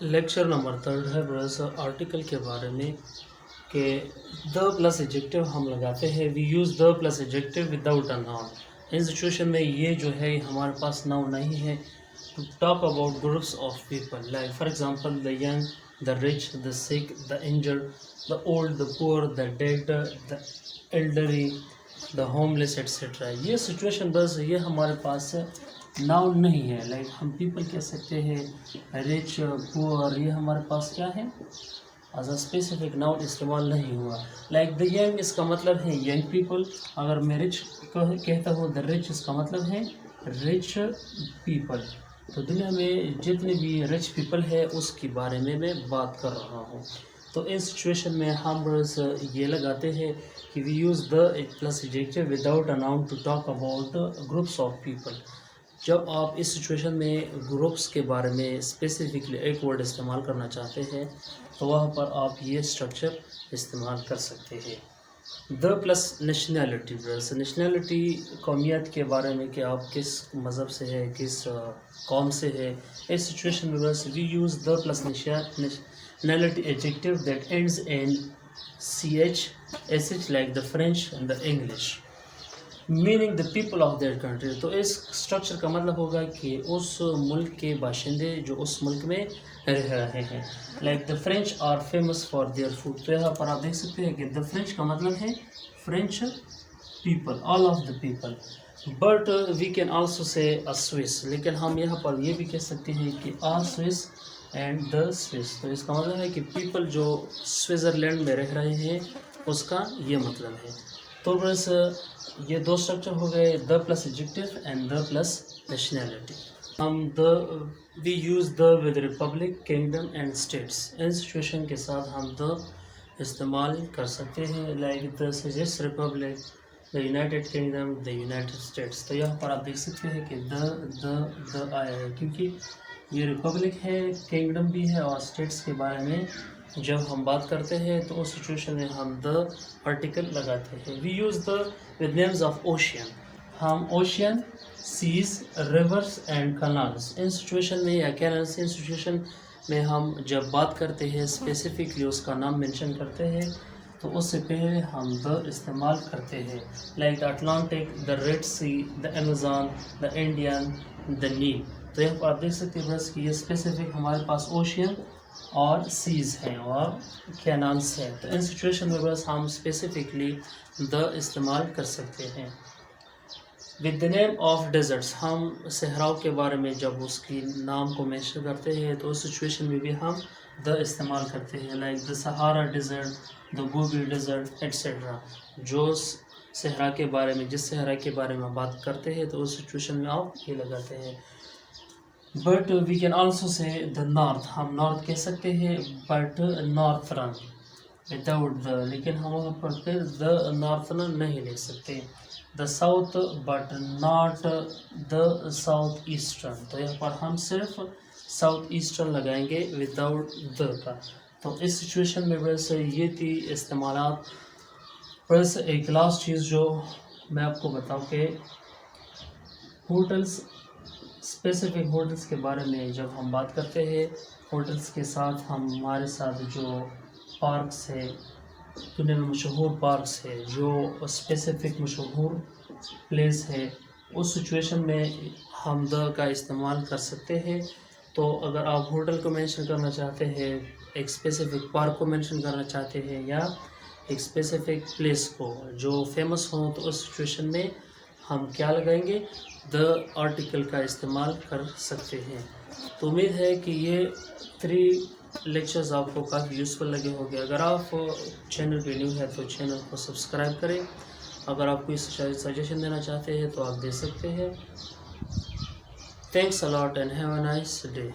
Lecture number 3 ہے برس article کے بارے میں کہ دا پلس ایجیکٹیو ہم لگاتے ہیں. We use the plus adjective without a noun. ان سچویشن میں یہ جو ہے ہمارے پاس ناؤن نہیں ہے. To talk about groups of people like for example the young, the rich, the sick, the injured, the old, the poor, the dead, the elderly, the homeless etcetera. یہ situation بس یہ ہمارے پاس noun نہیں ہے. Like ہم people کہہ سکتے ہیں, رچ, پور, یہ ہمارے پاس کیا ہے ایز اے اسپیسیفک ناؤن استعمال نہیں ہوا. لائک دا ینگ اس کا مطلب ہے ینگ پیپل. اگر میں رچ کہتا ہوں دا رچ اس کا مطلب ہے رچ پیپل. تو دنیا میں جتنے بھی رچ پیپل ہے اس کے بارے میں بات کر رہا ہوں. تو اس سچویشن میں ہم بس یہ لگاتے ہیں کہ we use the plus adjective without a noun to talk about groups of people. جب آپ اس سچویشن میں گروپس کے بارے میں اسپیسیفکلی ایک ورڈ استعمال کرنا چاہتے ہیں تو وہاں پر آپ یہ اسٹرکچر استعمال کر سکتے ہیں. دا پلس نیشنلٹی. نیشنلٹی قومیت کے بارے میں کہ آپ کس مذہب سے ہے, کس قوم سے ہے. اس سچویشن میں بس we use the plus nationality adjective that ends in CH like the French and the English meaning the people of their country. تو اس اسٹرکچر کا مطلب ہوگا کہ اس ملک کے باشندے جو اس ملک میں رہ رہے ہیں. Like the French are famous for their food. تو یہاں پر آپ دیکھ سکتے ہیں کہ دا فرینچ کا مطلب ہے French people, all of the people. But we can also say Swiss. لیکن ہم یہاں پر یہ بھی کہہ سکتے ہیں کہ آ سوئس اینڈ دا سوئس. تو اس کا مطلب ہے کہ پیپل جو سوئٹزرلینڈ میں رہ رہے ہیں اس کا یہ مطلب ہے. تو بس یہ دو اسٹرکچر ہو گئے, the plus adjective and the plus nationality. ہم we use the with republic, kingdom and states. ان سچویشن کے ساتھ ہم دا استعمال کر سکتے ہیں. لائک دا سجیس Republic, the United Kingdom, the United States. تو یہاں پر آپ دیکھ سکتے ہیں کہ دا آیا ہے کیونکہ یہ ریپبلک ہے, کنگڈم بھی ہے اور اسٹیٹس کے بارے میں جب ہم بات کرتے ہیں تو اس سچویشن میں ہم دا آرٹیکل لگاتے ہیں. We use the with names of ocean. ہم ocean, seas, rivers and canals ان سچویشن میں یا کینلس ان سچویشن میں ہم جب بات کرتے ہیں اسپیسیفکلی اس کا نام مینشن کرتے ہیں تو اس سے پہلے ہم دا استعمال کرتے ہیں. Like the Atlantic, the Red Sea, the Amazon, the Indian, the Nile. تو یہاں پر آپ دیکھ سکتے ہیں بس کہ یہ اسپیسیفک ہمارے پاس اوشین اور سیز ہیں اور کینالس ہیں. تو ان سچویشن میں بس ہم اسپیسیفکلی دا استعمال کر سکتے ہیں. With the name of desserts. ہم صحراؤں کے بارے میں جب اس کی نام کو مینشن کرتے ہیں تو اس سچویشن میں بھی ہم دا استعمال کرتے ہیں. لائک دا سہارا ڈیزرٹ, دا گوبی ڈیزرٹ ایٹسیٹرا. جو صحرا کے بارے میں, جس صحرا کے بارے میں بات کرتے ہیں تو اس سچویشن میں آپ یہ لگاتے ہیں. بٹ وی کین آلسو سے دا نارتھ. ہم نارتھ کہہ سکتے ہیں بٹ نارتھرن وداؤٹ دا. لیکن ہم وہاں پر پھر دا نارتھرن نہیں لکھ سکتے. The south but not the south eastern. تو یہاں پر ہم صرف ساؤتھ ایسٹرن لگائیں گے وداؤٹ دا کا. تو اس سچویشن میں ویسے یہ تھی استعمالات. ویسے ایک لاسٹ چیز جو میں آپ کو بتاؤں کہ ہوٹلس, اسپیسیفک ہوٹلس کے بارے میں جب ہم بات کرتے ہیں, ہوٹلس کے ساتھ ہمارے ساتھ جو پارکس ہے, دنیا میں مشہور پارکس ہے, جو اسپیسیفک مشہور پلیس ہے, اس سچویشن میں ہم دا کا استعمال کر سکتے ہیں. تو اگر آپ ہوٹل کو مینشن کرنا چاہتے ہیں, ایک اسپیسیفک پارک کو مینشن کرنا چاہتے ہیں یا ایک اسپیسیفک پلیس کو جو فیمس ہوں, تو اس سچویشن میں ہم کیا لگائیں گے, دا آرٹیکل کا استعمال کر سکتے ہیں. تو امید ہے کہ یہ 3 لیکچرز آپ کو کافی یوزفل لگے ہوں گے. اگر آپ چینل پہ نیو ہے تو چینل کو سبسکرائب کریں. اگر آپ کوئی سجیشن دینا چاہتے ہیں تو آپ دے سکتے ہیں. Thanks allot and have a nice day.